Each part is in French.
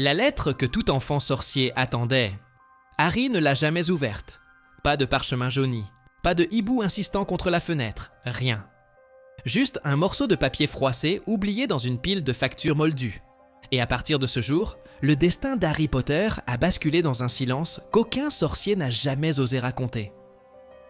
La lettre que tout enfant sorcier attendait. Harry ne l'a jamais ouverte. Pas de parchemin jauni, pas de hibou insistant contre la fenêtre, rien. Juste un morceau de papier froissé oublié dans une pile de factures moldues. Et à partir de ce jour, le destin d'Harry Potter a basculé dans un silence qu'aucun sorcier n'a jamais osé raconter.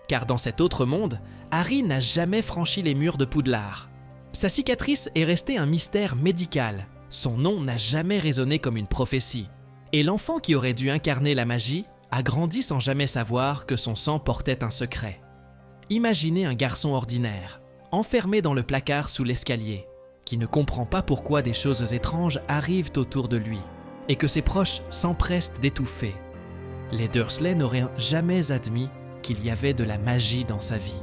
Car dans cet autre monde, Harry n'a jamais franchi les murs de Poudlard. Sa cicatrice est restée un mystère médical, son nom n'a jamais résonné comme une prophétie. Et l'enfant qui aurait dû incarner la magie a grandi sans jamais savoir que son sang portait un secret. Imaginez un garçon ordinaire, enfermé dans le placard sous l'escalier, qui ne comprend pas pourquoi des choses étranges arrivent autour de lui, et que ses proches s'empressent d'étouffer. Les Dursley n'auraient jamais admis qu'il y avait de la magie dans sa vie.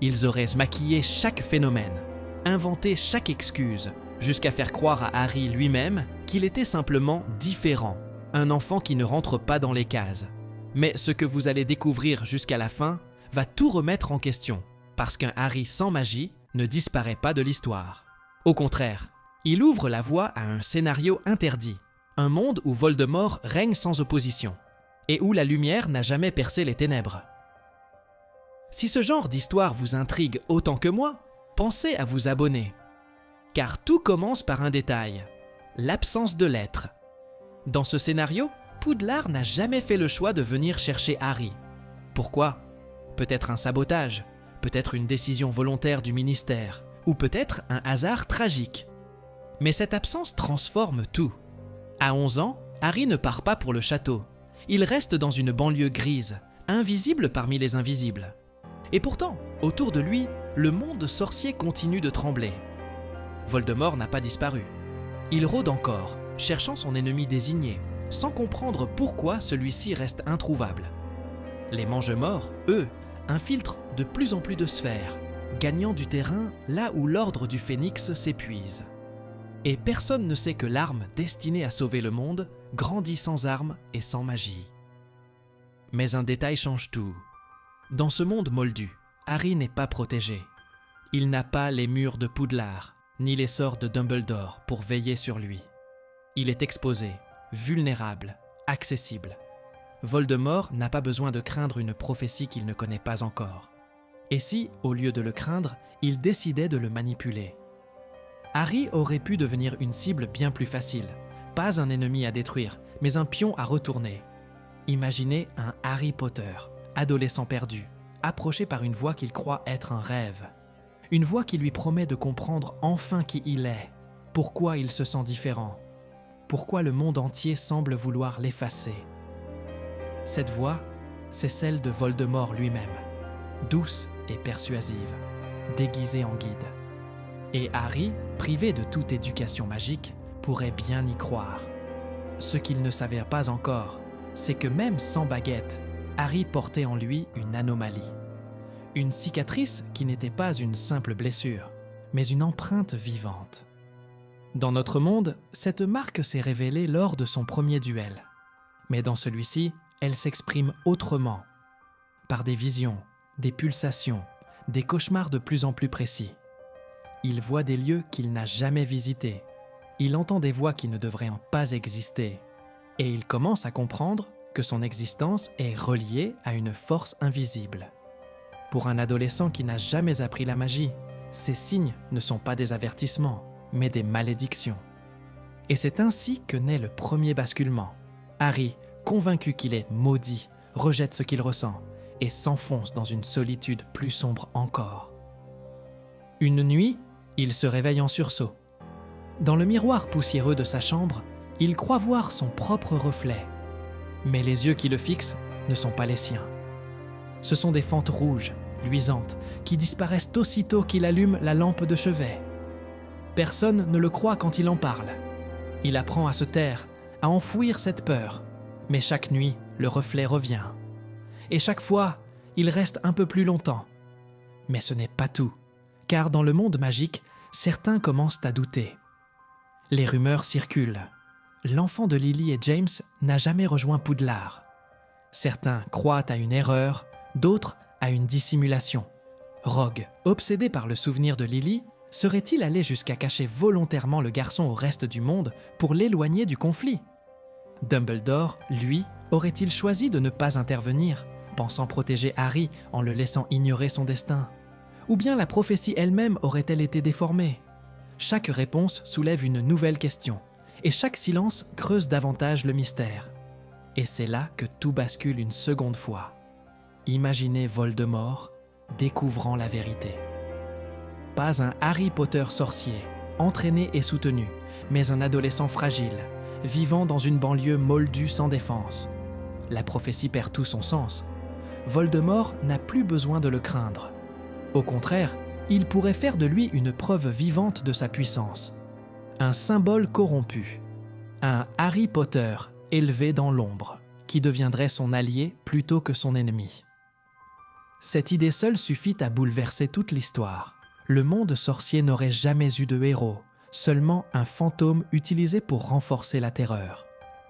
Ils auraient maquillé chaque phénomène, inventé chaque excuse, jusqu'à faire croire à Harry lui-même qu'il était simplement différent, un enfant qui ne rentre pas dans les cases. Mais ce que vous allez découvrir jusqu'à la fin va tout remettre en question, parce qu'un Harry sans magie ne disparaît pas de l'histoire. Au contraire, il ouvre la voie à un scénario interdit, un monde où Voldemort règne sans opposition, et où la lumière n'a jamais percé les ténèbres. Si ce genre d'histoire vous intrigue autant que moi, pensez à vous abonner. Car tout commence par un détail, l'absence de lettres. Dans ce scénario, Poudlard n'a jamais fait le choix de venir chercher Harry. Pourquoi ? Peut-être un sabotage, peut-être une décision volontaire du ministère, ou peut-être un hasard tragique. Mais cette absence transforme tout. À 11 ans, Harry ne part pas pour le château. Il reste dans une banlieue grise, invisible parmi les invisibles. Et pourtant, autour de lui, le monde sorcier continue de trembler. Voldemort n'a pas disparu. Il rôde encore, cherchant son ennemi désigné, sans comprendre pourquoi celui-ci reste introuvable. Les Mange-Morts, eux, infiltrent de plus en plus de sphères, gagnant du terrain là où l'ordre du Phénix s'épuise. Et personne ne sait que l'arme destinée à sauver le monde grandit sans armes et sans magie. Mais un détail change tout. Dans ce monde moldu, Harry n'est pas protégé. Il n'a pas les murs de Poudlard, ni les sorts de Dumbledore pour veiller sur lui. Il est exposé, vulnérable, accessible. Voldemort n'a pas besoin de craindre une prophétie qu'il ne connaît pas encore. Et si, au lieu de le craindre, il décidait de le manipuler ? Harry aurait pu devenir une cible bien plus facile, pas un ennemi à détruire, mais un pion à retourner. Imaginez un Harry Potter, adolescent perdu, approché par une voix qu'il croit être un rêve. Une voix qui lui promet de comprendre enfin qui il est, pourquoi il se sent différent, pourquoi le monde entier semble vouloir l'effacer. Cette voix, c'est celle de Voldemort lui-même, douce et persuasive, déguisée en guide. Et Harry, privé de toute éducation magique, pourrait bien y croire. Ce qu'il ne savait pas encore, c'est que même sans baguette, Harry portait en lui une anomalie. Une cicatrice qui n'était pas une simple blessure, mais une empreinte vivante. Dans notre monde, cette marque s'est révélée lors de son premier duel. Mais dans celui-ci, elle s'exprime autrement, par des visions, des pulsations, des cauchemars de plus en plus précis. Il voit des lieux qu'il n'a jamais visités. Il entend des voix qui ne devraient pas exister. Et il commence à comprendre que son existence est reliée à une force invisible. Pour un adolescent qui n'a jamais appris la magie, ces signes ne sont pas des avertissements, mais des malédictions. Et c'est ainsi que naît le premier basculement. Harry, convaincu qu'il est maudit, rejette ce qu'il ressent et s'enfonce dans une solitude plus sombre encore. Une nuit, il se réveille en sursaut. Dans le miroir poussiéreux de sa chambre, il croit voir son propre reflet. Mais les yeux qui le fixent ne sont pas les siens. Ce sont des fentes rouges, luisantes, qui disparaissent aussitôt qu'il allume la lampe de chevet. Personne ne le croit quand il en parle. Il apprend à se taire, à enfouir cette peur. Mais chaque nuit, le reflet revient. Et chaque fois, il reste un peu plus longtemps. Mais ce n'est pas tout, car dans le monde magique, certains commencent à douter. Les rumeurs circulent. L'enfant de Lily et James n'a jamais rejoint Poudlard. Certains croient à une erreur, d'autres à une dissimulation. Rogue, obsédé par le souvenir de Lily, serait-il allé jusqu'à cacher volontairement le garçon au reste du monde pour l'éloigner du conflit ? Dumbledore, lui, aurait-il choisi de ne pas intervenir, pensant protéger Harry en le laissant ignorer son destin? Ou bien la prophétie elle-même aurait-elle été déformée? Chaque réponse soulève une nouvelle question, et chaque silence creuse davantage le mystère. Et c'est là que tout bascule une seconde fois. Imaginez Voldemort découvrant la vérité. Pas un Harry Potter sorcier, entraîné et soutenu, mais un adolescent fragile, vivant dans une banlieue moldue sans défense. La prophétie perd tout son sens. Voldemort n'a plus besoin de le craindre. Au contraire, il pourrait faire de lui une preuve vivante de sa puissance. Un symbole corrompu. Un Harry Potter élevé dans l'ombre, qui deviendrait son allié plutôt que son ennemi. Cette idée seule suffit à bouleverser toute l'histoire. Le monde sorcier n'aurait jamais eu de héros, seulement un fantôme utilisé pour renforcer la terreur.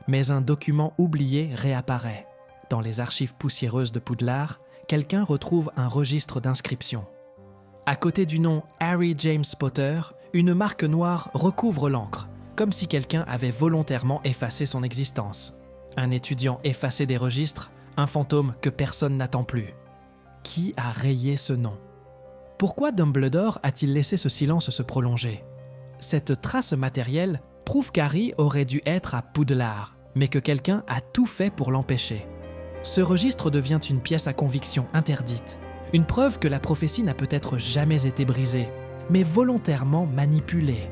Mais un document oublié réapparaît. Dans les archives poussiéreuses de Poudlard, quelqu'un retrouve un registre d'inscriptions. À côté du nom Harry James Potter, une marque noire recouvre l'encre, comme si quelqu'un avait volontairement effacé son existence. Un étudiant effacé des registres, un fantôme que personne n'attend plus. Qui a rayé ce nom? Pourquoi Dumbledore a-t-il laissé ce silence se prolonger? Cette trace matérielle prouve qu'Harry aurait dû être à Poudlard, mais que quelqu'un a tout fait pour l'empêcher. Ce registre devient une pièce à conviction interdite, une preuve que la prophétie n'a peut-être jamais été brisée, mais volontairement manipulée.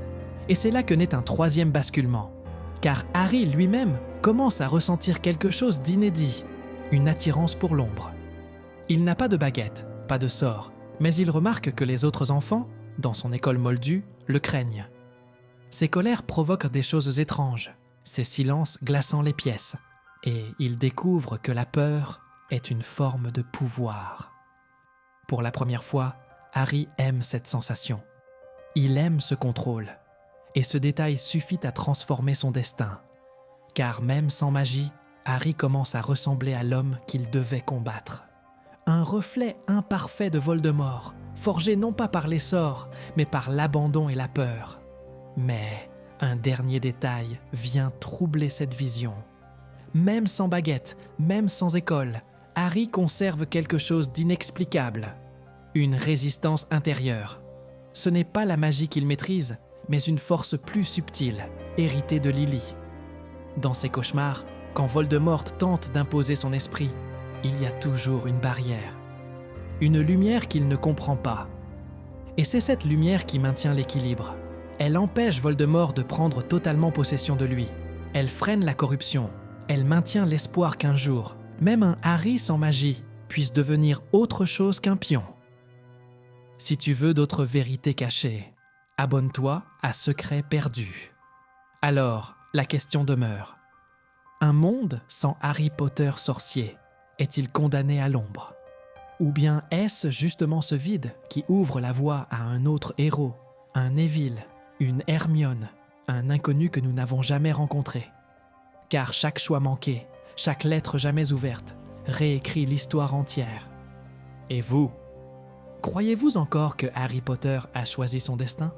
Et c'est là que naît un troisième basculement, car Harry lui-même commence à ressentir quelque chose d'inédit, une attirance pour l'ombre. Il n'a pas de baguette, pas de sort, mais il remarque que les autres enfants, dans son école moldue, le craignent. Ses colères provoquent des choses étranges, ses silences glaçant les pièces, et il découvre que la peur est une forme de pouvoir. Pour la première fois, Harry aime cette sensation. Il aime ce contrôle, et ce détail suffit à transformer son destin. Car même sans magie, Harry commence à ressembler à l'homme qu'il devait combattre. Un reflet imparfait de Voldemort, forgé non pas par les sorts, mais par l'abandon et la peur. Mais un dernier détail vient troubler cette vision. Même sans baguette, même sans école, Harry conserve quelque chose d'inexplicable. Une résistance intérieure. Ce n'est pas la magie qu'il maîtrise, mais une force plus subtile, héritée de Lily. Dans ses cauchemars, quand Voldemort tente d'imposer son esprit, il y a toujours une barrière. Une lumière qu'il ne comprend pas. Et c'est cette lumière qui maintient l'équilibre. Elle empêche Voldemort de prendre totalement possession de lui. Elle freine la corruption. Elle maintient l'espoir qu'un jour, même un Harry sans magie puisse devenir autre chose qu'un pion. Si tu veux d'autres vérités cachées, abonne-toi à Secrets perdus. Alors, la question demeure. Un monde sans Harry Potter sorcier est-il condamné à l'ombre? Ou bien est-ce justement ce vide qui ouvre la voie à un autre héros, un Neville, une Hermione, un inconnu que nous n'avons jamais rencontré? Car chaque choix manqué, chaque lettre jamais ouverte, réécrit l'histoire entière. Et vous, croyez-vous encore que Harry Potter a choisi son destin ?